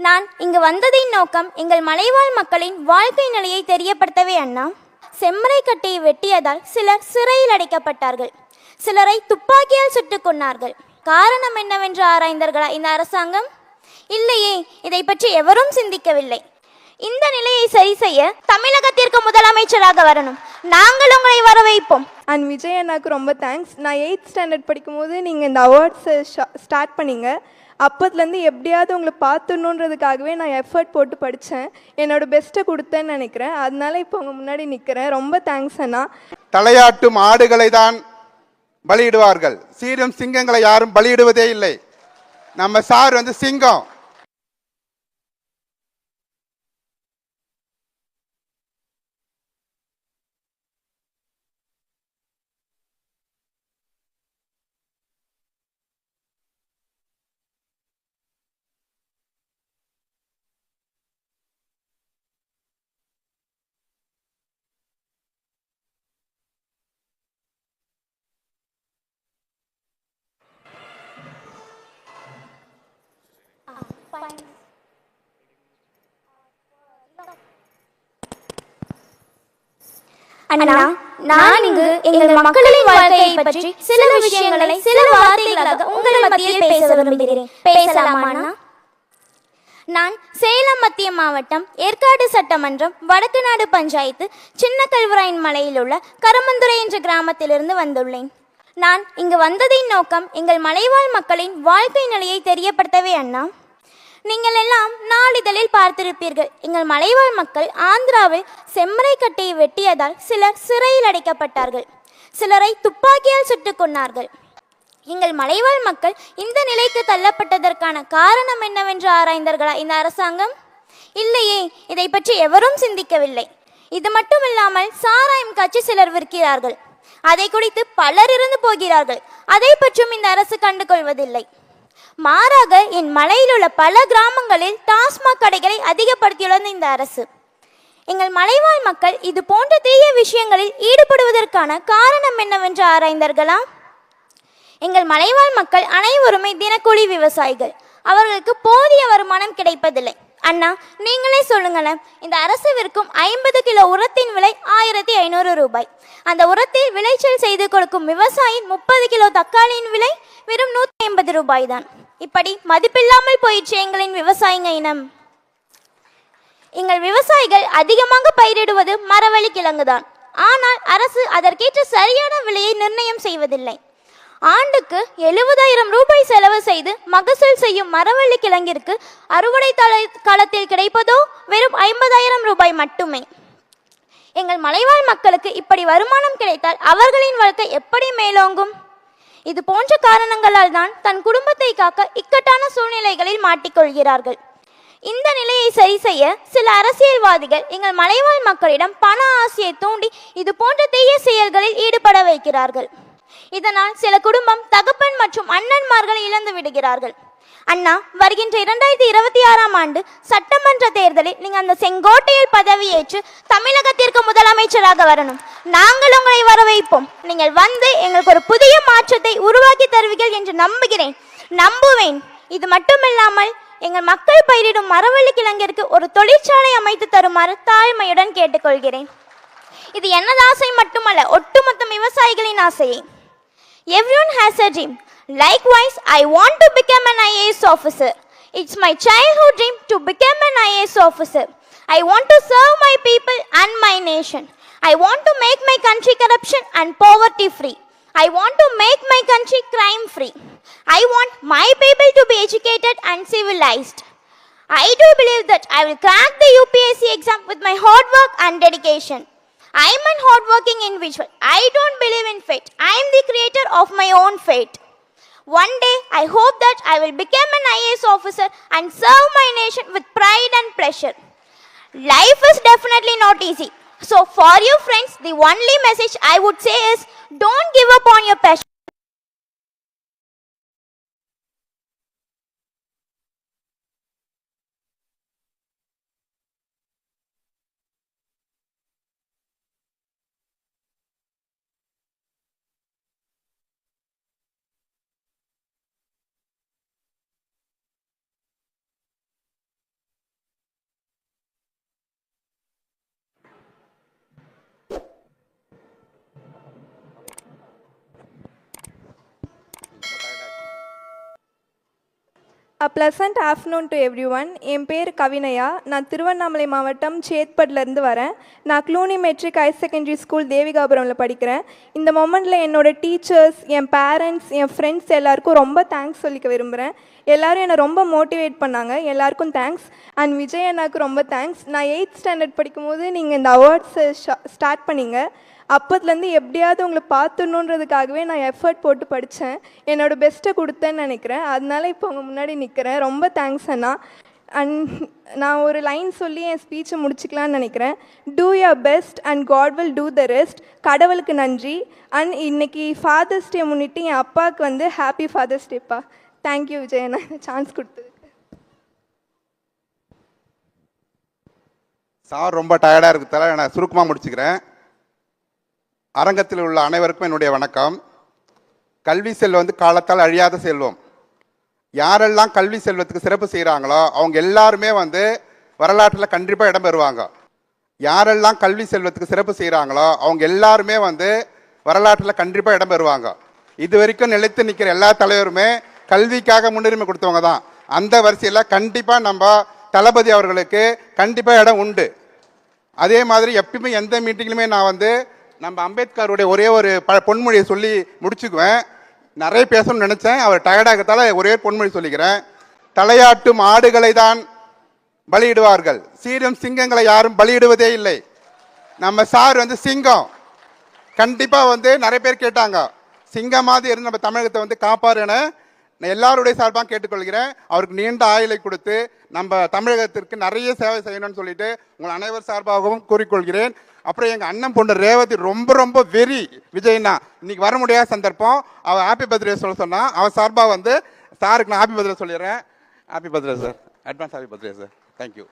நான் இங்கு வந்ததின் நோக்கம் எங்கள் மலைவாழ் மக்களின் வாழ்க்கை நிலையை தெரியப்படுத்தவே அண்ணா. செம்மரை கட்டையை வெட்டியதால் சிலர் சிறையில் அடைக்கப்பட்டார்கள். சிலரை துப்பாக்கியால் சுட்டுக் கொன்னார்கள். காரணம் என்னவென்று ஆராய்ந்தார்களா இந்த அரசாங்கம்? இல்லையே, இதை பற்றி எவரும் சிந்திக்கவில்லை. இந்த நிலையை சரி செய்ய தமிழகத்திற்கு முதலமைச்சராக வரணும். நாங்கள் உங்களை வரவைப்போம். அண்ட் விஜய் அண்ணாக்கு ரொம்ப தேங்க்ஸ். நான் 8th ஸ்டாண்டர்ட் படிக்கும்போது நீங்கள் இந்த அவார்ட்ஸை ஸ்டார்ட் பண்ணீங்க. அப்போதுலேருந்து எப்படியாவது உங்களை பார்த்துடணுன்றதுக்காகவே நான் எஃபர்ட் போட்டு படித்தேன். என்னோட பெஸ்ட்டை கொடுத்தேன்னு நினைக்கிறேன். அதனால இப்போ உங்கள் முன்னாடி நிற்கிறேன். ரொம்ப தேங்க்ஸ் அண்ணா. தலையாட்டும் ஆடுகளை தான் பலியிடுவார்கள், சீரும் சிங்கங்களை யாரும் பலியிடுவதே இல்லை. நம்ம சார் சிங்கம். அண்ணா, நான் இங்கு எங்கள் மக்களின் வாழ்க்கையை பற்றி சில விஷயங்களை சில வார்த்தைகளாக உங்கள் மத்தியில் பேச விரும்புகிறேன். பேசலாமா அண்ணா? நான் சேலம் மத்திய மாவட்டம் ஏற்காடு சட்டமன்றம் வடக்குநாடு பஞ்சாயத்து சின்ன கல்வராயன் மலையில் உள்ள கரமந்துறை என்ற கிராமத்திலிருந்து வந்துள்ளேன். நான் இங்கு வந்ததின் நோக்கம் எங்கள் மலைவாழ் மக்களின் வாழ்க்கை நிலையை தெரியப்படுத்தவே அண்ணா. நீங்கள் எல்லாம் நாளிதழில் பார்த்திருப்பீர்கள். எங்கள் மலைவாழ் மக்கள் ஆந்திராவில் செம்மரை கட்டையை வெட்டியதால் சிலர் சிறையில் அடைக்கப்பட்டார்கள். சிலரை துப்பாக்கியால் சுட்டுக் கொன்னார்கள். எங்கள் மலைவாழ் மக்கள் இந்த நிலைக்கு தள்ளப்பட்டதற்கான காரணம் என்னவென்று ஆராய்ந்தார்களா இந்த அரசாங்கம்? இல்லையே, இதை பற்றி எவரும் சிந்திக்கவில்லை. இது மட்டுமில்லாமல் சாராயம் காய்ச்சி சிலர் விற்கிறார்கள். அதை குடித்து பலர் இறந்து போகிறார்கள். அதை பற்றும் இந்த அரசு கண்டுகொள்வதில்லை. மாறாக என் மலையில் உள்ள பல கிராமங்களில் டாஸ்மாக் கடைகளை அதிகப்படுத்தியுள்ளது இந்த அரசு. எங்கள் மலைவாழ் மக்கள் இது போன்ற தீய விஷயங்களில் ஈடுபடுவதற்கான காரணம் என்னவென்று ஆராய்ந்தார்களா? எங்கள் மலைவாழ் மக்கள் அனைவருமே தினக்கூலி விவசாயிகள். அவர்களுக்கு போதிய வருமானம் கிடைப்பதில்லை. அண்ணா, நீங்களே சொல்லுங்களேன். இந்த அரசு விற்கும் 50 கிலோ உரத்தின் விலை 1500 ரூபாய். அந்த உரத்தில் விளைச்சல் செய்து கொடுக்கும் விவசாயின் 30 கிலோ தக்காளியின் விலை வெறும் 150 ரூபாய் தான். இப்படி மதிப்பில்லாமல் போயிடுச்சு எங்களின் விவசாயிங்க இனம். எங்கள் விவசாயிகள் அதிகமாக பயிரிடுவது மரவள்ளி கிழங்கு தான். ஆனால் அரசு அதற்கேற்ற சரியான விலையை நிர்ணயம் செய்வதில்லை. ஆண்டுக்கு 70,000 ரூபாய் செலவு செய்து மகசூல் செய்யும் மரவள்ளி கிழங்கிற்கு அறுவடை காலத்தில் கிடைப்பதோ வெறும் 50,000 ரூபாய் மட்டுமே. எங்கள் மலைவாழ் மக்களுக்கு இப்படி வருமானம் கிடைத்தால் அவர்களின் வாழ்க்கை எப்படி மேலோங்கும்? இது போன்ற காரணங்களால் தான் தன் குடும்பத்தை காக்க இக்கட்டான சூழ்நிலைகளில் மாட்டிக்கொள்கிறார்கள். இந்த நிலையை சரி செய்ய சில அரசியல்வாதிகள் எங்கள் மலைவாழ் மக்களிடம் பண ஆசையை தூண்டி இது போன்ற தீய செயல்களில் ஈடுபட வைக்கிறார்கள். இதனால் சில குடும்பம் தகப்பன் மற்றும் அண்ணன்மார்களை இழந்து விடுகிறார்கள். அண்ணா, வருகின்ற 2026ஆம் ஆண்டு சட்டமன்ற தேர்தலில் நீங்கள் அந்த செங்கோட்டையில் பதவியேற்று தமிழகத்திற்கு முதலமைச்சராக வரணும். நாங்கள் உங்களை வரவைப்போம். நீங்கள் வந்து எங்களுக்கு ஒரு புதிய மாற்றத்தை உருவாக்கி தருவீர்கள் என்று நம்புவேன். இது மட்டுமில்லாமல் எங்கள் மக்கள் பயிரிடும் மரவள்ளி கிழங்கிற்கு ஒரு தொழிற்சாலை அமைத்து தருமாறு தாழ்மையுடன் கேட்டுக்கொள்கிறேன். இது எனது ஆசை மட்டுமல்ல, ஒட்டுமொத்த விவசாயிகளின் ஆசையை. Everyone has a dream. Likewise, I want to become an IAS officer. It's my childhood dream to become an IAS officer. I want to serve my people and my nation. I want to make my country corruption and poverty free. I want to make my country crime free. I want my people to be educated and civilized. I do believe that I will crack the UPSC exam with my hard work and dedication. I am a hard-working individual. I don't believe in fate. I am the creator of my own fate. One day, I hope that I will become an IAS officer and serve my nation with pride and pleasure. Life is definitely not easy. So for you friends, the only message I would say is, don't give up on your passion. A pleasant afternoon to everyone. என் பேர் கவினயா. நான் திருவண்ணாமலை மாவட்டம் சேத்பட்லேருந்து வரேன். நான் Cluny matric higher secondary school தேவிகாபுரமில் படிக்கிறேன். இந்த மொமெண்ட்டில் என்னோடய டீச்சர்ஸ், என் பேரண்ட்ஸ், என் ஃப்ரெண்ட்ஸ் எல்லாருக்கும் ரொம்ப தேங்க்ஸ் சொல்லிக்க விரும்புகிறேன். எல்லோரும் என்னை ரொம்ப மோட்டிவேட் பண்ணாங்க. எல்லாருக்கும் தேங்க்ஸ். அண்ட் விஜய் அண்ணாவுக்கு ரொம்ப தேங்க்ஸ். நான் 8th ஸ்டாண்டர்ட் படிக்கும்போது நீங்கள் இந்த அவார்ட்ஸை ஸ்டார்ட் பண்ணீங்க. அப்போதுலேருந்து எப்படியாவது உங்களை பார்த்துடணுன்றதுக்காகவே நான் எஃபர்ட் போட்டு படித்தேன். என்னோடய பெஸ்ட்டை கொடுத்தேன்னு நினைக்கிறேன். அதனால இப்போ உங்கள் முன்னாடி நிற்கிறேன். ரொம்ப தேங்க்ஸ் அண்ணா. அண்ட் நான் ஒரு லைன் சொல்லி என் ஸ்பீச்சை முடிச்சுக்கலான்னு நினைக்கிறேன். Do your best and God will do the rest. கடவுளுக்கு நன்றி. அண்ட் இன்னைக்கு ஃபாதர்ஸ் டே முன்னிட்டு என் அப்பாவுக்கு வந்து ஹாப்பி ஃபாதர்ஸ் டேப்பா. தேங்க்யூ விஜய் அண்ணா, இந்த சான்ஸ் கொடுத்ததுக்கு. சார் ரொம்ப டயர்டாக இருக்கிறதால நான் சுருக்கமாக முடிச்சுக்கிறேன். அரங்கத்தில் உள்ள அனைவருக்கும் என்னுடைய வணக்கம். கல்வி செல்வம் வந்து காலத்தால் அழியாத செல்வம். யாரெல்லாம் கல்வி செல்வத்துக்கு சிறப்பு செய்கிறாங்களோ அவங்க எல்லாருமே வந்து வரலாற்றில் கண்டிப்பாக இடம் பெறுவாங்க. யாரெல்லாம் கல்வி செல்வத்துக்கு சிறப்பு செய்கிறாங்களோ அவங்க எல்லாருமே வந்து வரலாற்றில் கண்டிப்பாக இடம் பெறுவாங்க. இது வரைக்கும் நிலைத்து நிற்கிற எல்லா தலைவருமே கல்விக்காக முன்னுரிமை கொடுத்தவங்க தான். அந்த வரிசையில் கண்டிப்பாக நம்ம தளபதி அவர்களுக்கு கண்டிப்பாக இடம் உண்டு. அதே மாதிரி எப்பயுமே எந்த மீட்டிங்லையுமே நான் வந்து நம்ம அம்பேத்கருடைய ஒரே ஒரு பொன்மொழியை சொல்லி முடிச்சுக்குவேன். நிறைய பேசணும்னு நினச்சேன், அவர் டயர்டாகத்தால ஒரே பொன்மொழி சொல்லிக்கிறேன். தலையாட்டும் ஆடுகளை தான் பலியிடுவார்கள், சீரும் சிங்கங்களை யாரும் பலியிடுவதே இல்லை. நம்ம சார் வந்து சிங்கம். கண்டிப்பாக வந்து நிறைய பேர் கேட்டாங்க, சிங்கமாவது இருந்து நம்ம தமிழகத்தை வந்து காப்பாருன்னு. நான் எல்லாருடைய சார்பாக கேட்டுக்கொள்கிறேன். அவருக்கு நீண்ட ஆயுளை கொடுத்து நம்ம தமிழகத்திற்கு நிறைய சேவை செய்யணும்னு சொல்லிட்டு உங்கள் அனைவர் சார்பாகவும் கூறிக்கொள்கிறேன். அப்புறம் எங்கள் அண்ணன் பொண்ணு ரேவதி ரொம்ப ரொம்ப வெறி விஜய்னா. இன்னைக்கு வர முடியாத சந்தர்ப்பம். அவள் ஹாப்பி பர்த்டே சொல்ல சொன்னால் அவள் சார்பாக வந்து சாருக்கு நான் ஹாப்பி பர்த்டே சொல்லிடுறேன். Happy birthday sir, advance happy birthday sir. Thank you.